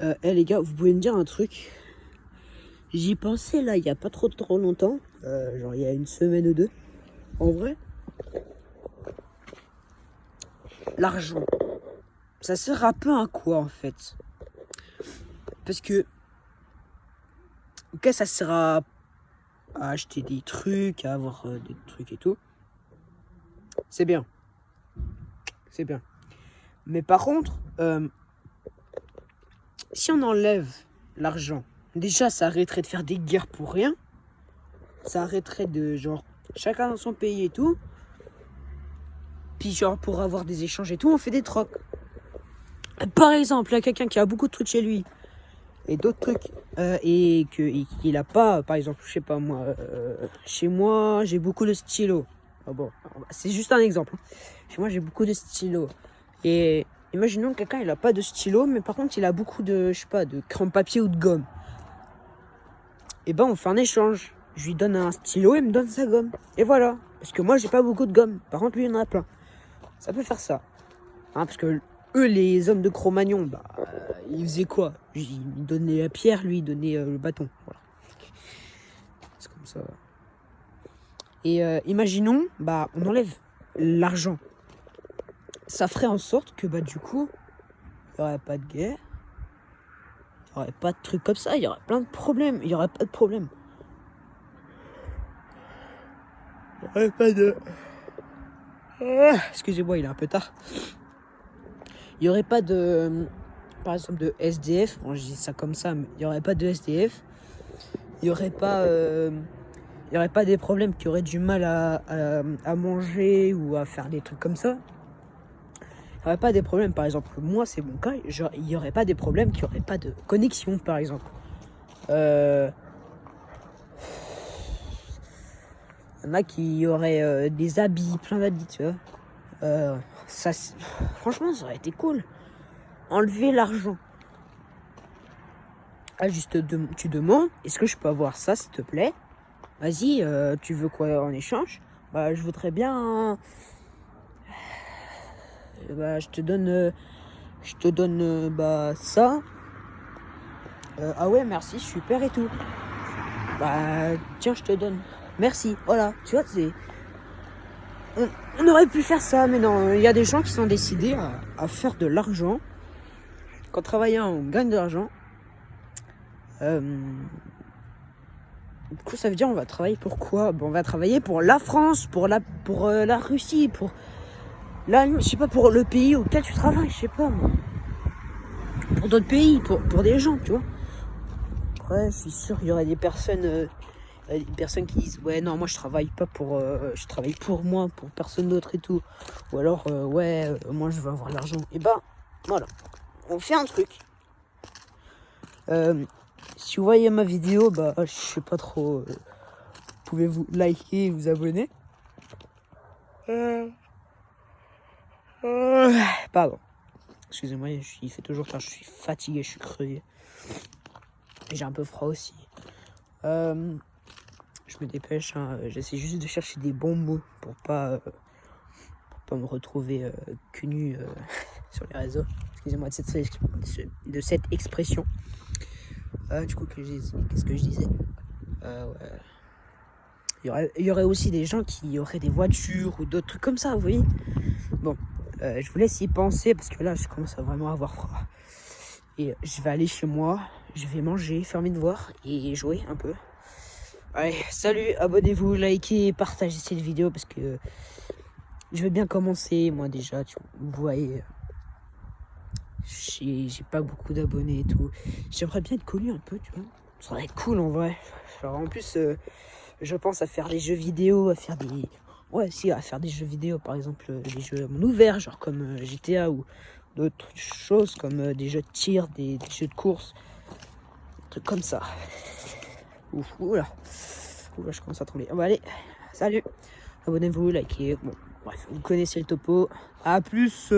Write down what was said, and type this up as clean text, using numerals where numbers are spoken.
Les gars, vous pouvez me dire un truc? J'y pensais là, il y a pas trop longtemps, genre il y a une semaine ou deux. En vrai, l'argent, ça sert un peu à quoi en fait? Parce que, ok, ça sert à acheter des trucs, à avoir des trucs et tout. C'est bien, c'est bien. Mais par contre, si on enlève l'argent, déjà ça arrêterait de faire des guerres pour rien. Ça arrêterait de genre chacun dans son pays et tout. Puis genre pour avoir des échanges et tout, on fait des trocs. Par exemple, il y a quelqu'un qui a beaucoup de trucs chez lui et d'autres trucs et qu'il a pas, par exemple, je sais pas moi, chez moi j'ai beaucoup de stylos. Ah bon, c'est juste un exemple. Chez moi j'ai beaucoup de stylos et imaginons que quelqu'un il a pas de stylo, mais par contre il a beaucoup de, je sais pas, de crayon papier ou de gomme. Et ben on fait un échange. Je lui donne un stylo et il me donne sa gomme. Et voilà. Parce que moi j'ai pas beaucoup de gomme. Par contre lui il en a plein. Ça peut faire ça. Hein, parce que eux les hommes de Cro-Magnon, bah ils faisaient quoi? Ils donnaient la pierre, lui il donnait le bâton. Voilà. C'est comme ça. Et imaginons, bah on enlève l'argent. Ça ferait en sorte que bah du coup, il n'y aurait pas de guerre. Il n'y aurait pas de trucs comme ça. Il y aurait plein de problèmes. Il n'y aurait pas de problème. Il n'y aurait pas de... excusez-moi, il est un peu tard. Il n'y aurait pas de... par exemple de SDF. Bon, je dis ça comme ça, mais il n'y aurait pas de SDF. Il n'y aurait pas... il n'y aurait pas des problèmes qui auraient du mal à manger ou à faire des trucs comme ça. Il n'y aurait pas des problèmes, par exemple, moi c'est mon cas, genre, il n'y aurait pas des problèmes qui n'auraient pas de connexion, par exemple. Il y en a qui auraient des habits, plein d'habits, tu vois. Ça, franchement, ça aurait été cool. Enlever l'argent. Ah, juste, tu demandes, est-ce que je peux avoir ça, s'il te plaît? Vas-y, tu veux quoi en échange? Bah, je voudrais bien... bah, je te donne bah, ça. Ah ouais, merci, super et tout. Bah, tiens, je te donne. Merci, voilà. Tu vois, c'est... On aurait pu faire ça, mais non. Il y a des gens qui sont décidés à faire de l'argent. Qu'en travaillant, on gagne de l'argent. Du coup, ça veut dire on va travailler pour quoi? Bon, on va travailler pour la France, pour la Russie, pour... Là, je sais pas, pour le pays auquel tu travailles, je sais pas, moi. Pour d'autres pays, pour des gens, tu vois. Ouais, je suis sûr qu'il y aurait des personnes qui disent ouais non moi je travaille pas pour je travaille pour moi, pour personne d'autre et tout. Ou alors moi je veux avoir l'argent. Et bah voilà, on fait un truc. Si vous voyez ma vidéo, bah je sais pas trop, pouvez-vous liker et vous abonner. Pardon. Excusez-moi, il fait toujours tard, je suis fatigué, je suis crevé. J'ai un peu froid aussi. Je me dépêche, hein. J'essaie juste de chercher des bons mots pour pas me retrouver cul nu sur les réseaux. Excusez-moi de cette expression. Du coup, qu'est-ce que je disais? Ouais. Il y aurait aussi des gens qui auraient des voitures ou d'autres trucs comme ça, vous voyez. Bon, je vous laisse y penser parce que là, je commence à vraiment avoir froid. Et je vais aller chez moi, je vais manger, faire mes devoirs et jouer un peu. Allez, salut, abonnez-vous, likez, partagez cette vidéo parce que je veux bien commencer, moi déjà, vous voyez, j'ai pas beaucoup d'abonnés et tout. J'aimerais bien être connu un peu, tu vois. Ça serait cool en vrai. Alors en plus, je pense à faire des jeux vidéo, à faire des... Ouais, si, à faire des jeux vidéo, par exemple, des jeux à monde ouvert, genre comme GTA ou d'autres choses comme des jeux de tir, des jeux de course, des trucs comme ça. Ouf, oula, je commence à trembler. Bon, allez, salut, abonnez-vous, likez, bon, bref, vous connaissez le topo. À plus.